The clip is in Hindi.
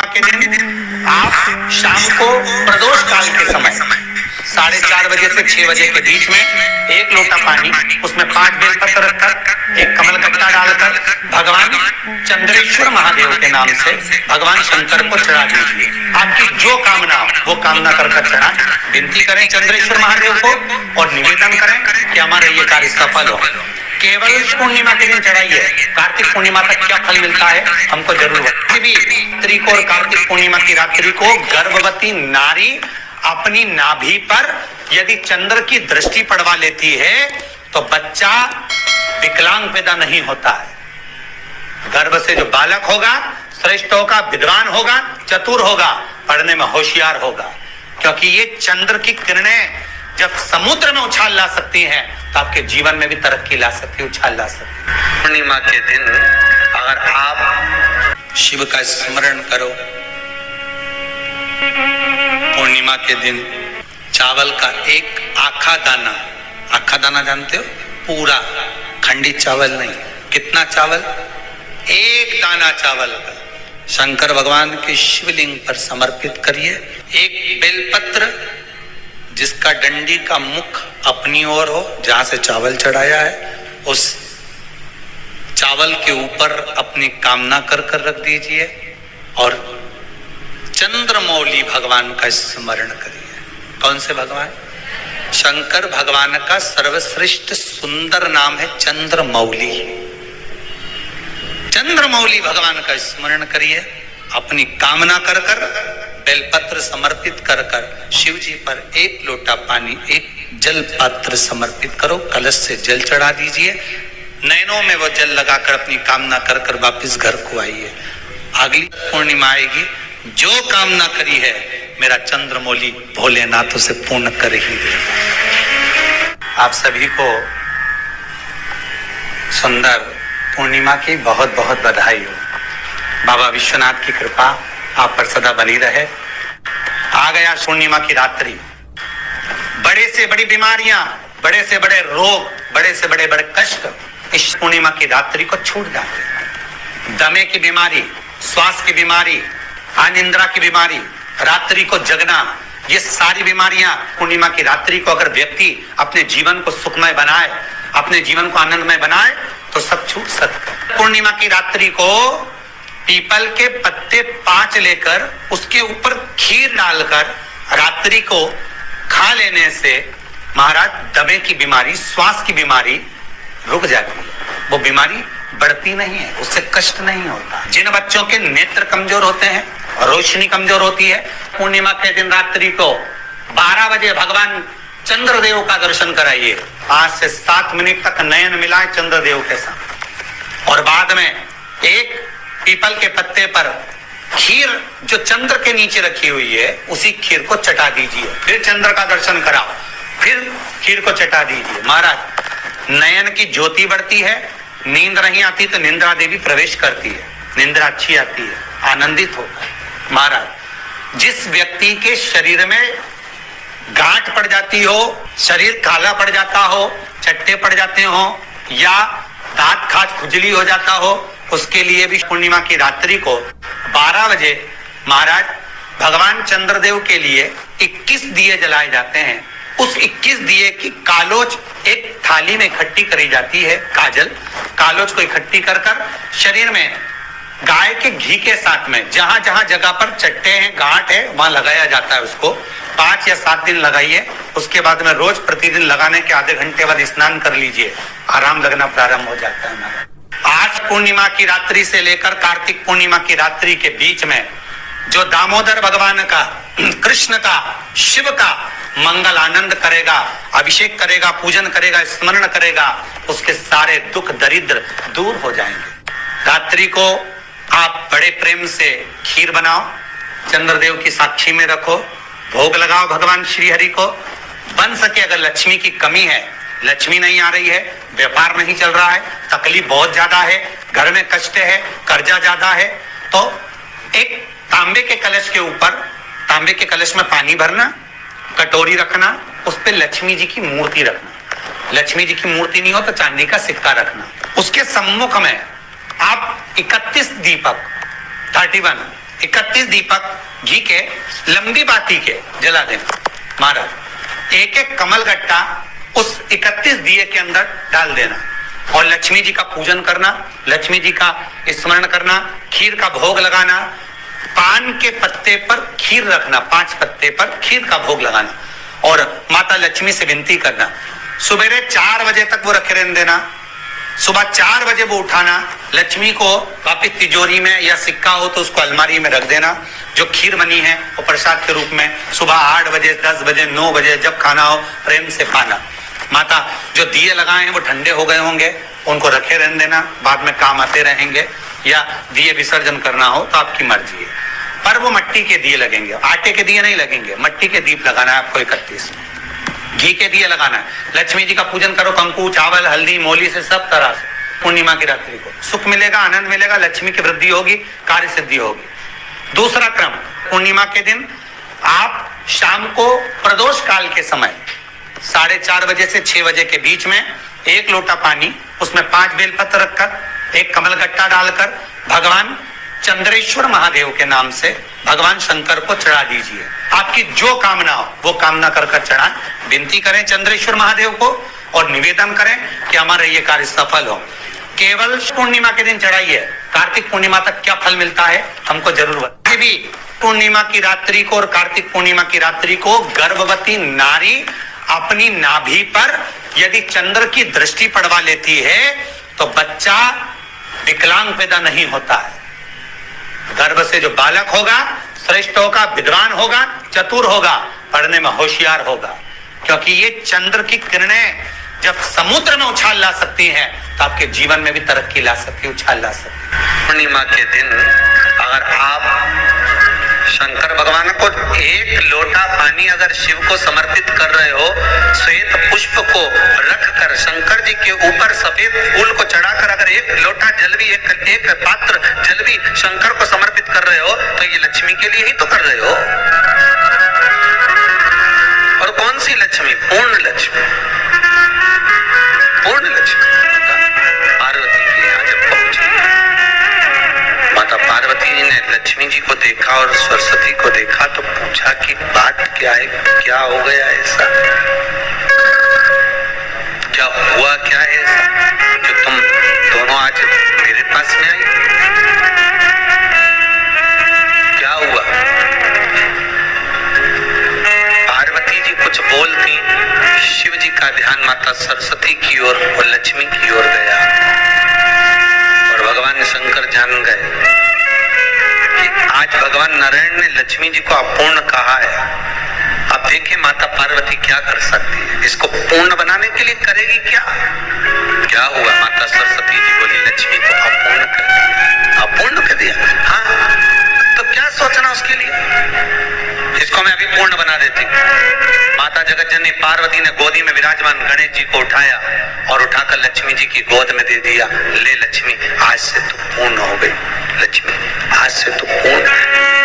के दिन आप शाम को प्रदोष काल के समय 4:30 बजे से 6 बजे के बीच में 1 लोटा पानी, उसमें 5 बेलपत्र रखकर, 1 कमल कट्टा डालकर भगवान चंद्रेश्वर महादेव के नाम से भगवान शंकर को चढ़ा दीजिए। आपकी जो कामना हो वो कामना कर चढ़ाएं, विनती करें चंद्रेश्वर महादेव को और निवेदन करें कि हमारा ये कार्य सफल हो। केवल पूर्णिमा के दिन चढ़ाइए। कार्तिक पूर्णिमा तक क्या फल मिलता है हमको जरूर रात्रि को और कार्तिक पूर्णिमा की रात्रि को गर्भवती नारी अपनी नाभि पर यदि चंद्र की दृष्टि पड़वा लेती है तो बच्चा विकलांग पैदा नहीं होता है। गर्भ से जो बालक होगा श्रेष्ठ होगा, विद्वान होगा, चतुर होगा, पढ़ने में होशियार होगा, क्योंकि ये चंद्र की किरणें जब समुद्र में उछाल ला सकती हैं तो आपके जीवन में भी तरक्की ला सकती है, उछाल ला सकती है। पूर्णिमा के दिन अगर आप शिव का स्मरण करो, पूर्णिमा के दिन चावल का एक आखा दाना जानते हो, पूरा खंडित चावल नहीं, कितना चावल, 1 दाना चावल का शंकर भगवान के शिवलिंग पर समर्पित करिए। 1 बेलपत्र जिसका डंडी का मुख अपनी ओर हो, जहां से चावल चढ़ाया है उस चावल के ऊपर अपनी कामना कर रख दीजिए और चंद्रमौली भगवान का स्मरण करिए। कौन से भगवान? शंकर भगवान का सर्वश्रेष्ठ सुंदर नाम है चंद्रमौली। चंद्रमौली भगवान का स्मरण करिए, अपनी कामना कर बेलपत्र समर्पित कर शिव जी पर 1 लोटा पानी, 1 जल पात्र समर्पित करो, कलश से जल चढ़ा दीजिए, नैनों में वो जल लगाकर अपनी कामना कर वापिस घर को आइए। अगली पूर्णिमा आएगी, जो कामना करी है मेरा चंद्रमौली भोलेनाथ उसे पूर्ण कर ही देगा। आप सभी को सुंदर पूर्णिमा की बहुत बहुत बधाई हो। बाबा विश्वनाथ की कृपा आप पर सदा बनी रहे। आ गया पूर्णिमा की रात्रि, बड़े से बड़ी बीमारियां, बड़े से बड़े रोग, बड़े से बड़े कष्ट इस पूर्णिमा की रात्रि को छूट जाते हैं। दमे की बीमारी, श्वास की बीमारी, अनिद्रा की बीमारी, रात्रि को जगना, ये सारी बीमारियां पूर्णिमा की रात्रि को अगर व्यक्ति अपने जीवन को सुखमय बनाए, अपने जीवन को आनंदमय बनाए तो सब छूट सकता है। पूर्णिमा की रात्रि को पीपल के पत्ते 5 लेकर उसके ऊपर खीर डालकर रात्रि को खा लेने से महाराज दमे की बीमारी, श्वास की बीमारी रुक जाती है। वो बीमारी बढ़ती नहीं है, उससे कष्ट नहीं होता। जिन बच्चों के नेत्र कमजोर होते हैं, रोशनी कमजोर होती है, पूर्णिमा के दिन रात्रि को 12 बजे भगवान चंद्रदेव का दर्शन कराइए। 5 से 7 मिनट तक नयन मिलाए चंद्रदेव के साथ और बाद में एक पीपल के पत्ते पर खीर जो चंद्र के नीचे रखी हुई है उसी खीर को चटा दीजिए। फिर चंद्र का दर्शन कराओ, फिर खीर को चटा दीजिए। महाराज नयन की ज्योति बढ़ती है, नींद नहीं आती तो निंद्रा देवी प्रवेश करती है, निंद्रा अच्छी आती है, आनंदित होता है। महाराज जिस व्यक्ति के शरीर में गांठ पड़ जाती हो, शरीर काला पड़ जाता हो, चट्टे पड़ जाते हो या दांत खाज खुजली हो जाता हो, उसके लिए भी पूर्णिमा की रात्रि को 12 बजे महाराज भगवान चंद्रदेव के लिए 21 दिए जलाए जाते हैं। उस 21 दिए की कालोज एक थाली में इकट्ठी करी जाती है, कालोज को इकट्ठी कर शरीर में गाय के घी के साथ में जहां जहां जगह पर चट्टे हैं, गांठ है, वहां लगाया जाता है। उसको 5 या 7 दिन लगाइए। उसके बाद में रोज प्रतिदिन लगाने के आधे घंटे बाद स्नान कर लीजिए, आराम लगना प्रारंभ हो जाता है। आज पूर्णिमा की रात्रि से लेकर कार्तिक पूर्णिमा की रात्रि के बीच में जो दामोदर भगवान का, कृष्ण का, शिव का मंगल आनंद करेगा, अभिषेक करेगा, पूजन करेगा, स्मरण करेगा, उसके सारे दुख दरिद्र दूर हो जाएंगे। रात्रि को आप बड़े प्रेम से खीर बनाओ, चंद्रदेव की साक्षी में रखो, भोग लगाओ भगवान श्री हरि को। बन सके अगर लक्ष्मी की कमी है, लक्ष्मी नहीं आ रही है, व्यापार नहीं चल रहा है, तकलीफ बहुत ज्यादा है, घर में कष्ट है, कर्जा ज्यादा है, तो एक तांबे के कलश के ऊपर, तांबे के कलश में पानी भरना, कटोरी रखना, उस पे लक्ष्मी जी की मूर्ति रखना। लक्ष्मी जी की मूर्ति नहीं हो तो चांदी का सिक्का रखना। उसके सम्मुख में आप 31 दीपक 31 31 दीपक घी के लंबी बाती के जला देना। महाराज एक एक कमल गट्टा उस 31 दिए के अंदर डाल देना और लक्ष्मी जी का पूजन करना, लक्ष्मी जी का स्मरण करना, खीर का भोग लगाना, पान के पत्ते पर खीर रखना, 5 पत्ते पर खीर का भोग लगाना और माता लक्ष्मी से विनती करना। सुबेरे 4 बजे तक वो रखे रहने देना, सुबह 4 बजे वो उठाना, लक्ष्मी को वापिस तिजोरी में या सिक्का हो तो उसको अलमारी में रख देना। जो खीर बनी है वो प्रसाद के रूप में सुबह 8 बजे, 10 बजे, 9 बजे जब खाना हो प्रेम से खाना। माता जो दिए लगाए हैं वो ठंडे हो गए होंगे, उनको रखे रहने देना, बाद में काम आते रहेंगे, या दिए विसर्जन करना हो तो आपकी मर्जी है। पर वो मिट्टी के दिए लगेंगे, आटे के दिए नहीं लगेंगे, मिट्टी के दीप लगाना है आपको। 31 घी के दिए लगाना है। लक्ष्मी जी का पूजन करो, कंकु, चावल, हल्दी, मोली से सब तरह से। पूर्णिमा की रात्रि को सुख मिलेगा, आनंद मिलेगा, लक्ष्मी की वृद्धि होगी, कार्य सिद्धि होगी। दूसरा क्रम, पूर्णिमा के दिन आप शाम को प्रदोष काल के समय 4:30 बजे से 6 बजे के बीच में 1 लोटा पानी, उसमें 5 बेलपत्र रखकर, 1 कमल गट्टा डालकर भगवान चंद्रेश्वर महादेव के नाम से भगवान शंकर को चढ़ा दीजिए। आपकी जो कामना हो वो कामना कर चढ़ाएं, विनती करें चंद्रेश्वर महादेव को और निवेदन करें कि हमारा ये कार्य सफल हो। केवल पूर्णिमा के दिन चढ़ाइए, कार्तिक पूर्णिमा तक क्या फल मिलता है हमको जरूर बताइए। भी पूर्णिमा की रात्रि को और कार्तिक पूर्णिमा की रात्रि को गर्भवती नारी अपनी नाभि पर यदि चंद्र की दृष्टि पड़वा लेती है तो बच्चा विकलांग पैदा नहीं होता है। गर्भ से जो बालक होगा श्रेष्ठ होगा, विद्वान होगा, चतुर होगा, पढ़ने में होशियार होगा, क्योंकि ये चंद्र की किरणें जब समुद्र में उछाल ला सकती हैं तो आपके जीवन में भी तरक्की ला सकती है, उछाल ला सकती है। पूर्णिमा के दिन अगर आप शंकर भगवान को 1 लोटा पानी अगर शिव को समर्पित कर रहे हो, श्वेत पुष्प को रखकर शंकर जी के ऊपर सफेद फूल को चढ़ाकर अगर 1 लोटा जल भी, एक पात्र जल भी शंकर को समर्पित कर रहे हो तो ये लक्ष्मी के लिए ही तो कर रहे हो। और कौन सी लक्ष्मी? पूर्ण लक्ष्मी, पूर्ण लक्ष्मी। पार्वती जी यहाँ जब पहुंची, माता पार्वती जी ने लक्ष्मी जी को देखा और सरस्वती को देखा तो पूछा कि बात क्या है, क्या हो गया ऐसा, क्या हुआ, क्या है ऐसा जो तुम दोनों आज मेरे पास में आई, क्या हुआ? पार्वती जी कुछ बोलती, शिव जी का ध्यान माता सरस्वती की ओर और लक्ष्मी की ओर गया और भगवान शंकर जान गए कि आज भगवान नारायण ने लक्ष्मी जी को अपूर्ण कहा है। अब देखिए माता पार्वती क्या कर सकती है, इसको पूर्ण बनाने के लिए करेगी क्या? क्या हुआ? माता सरस्वती जी बोली लक्ष्मी को अपूर्ण कर दिया, अपूर्ण कर दिया। हाँ, तो क्या सोचना उसके लिए, इसको मैं अभी पूर्ण बना देती। माता जगत जननी पार्वती ने गोदी में विराजमान गणेश जी को उठाया और उठाकर लक्ष्मी जी की गोद में दे दिया। ले लक्ष्मी, आज से तू पूर्ण हो गई, लक्ष्मी आज से तू पूर्ण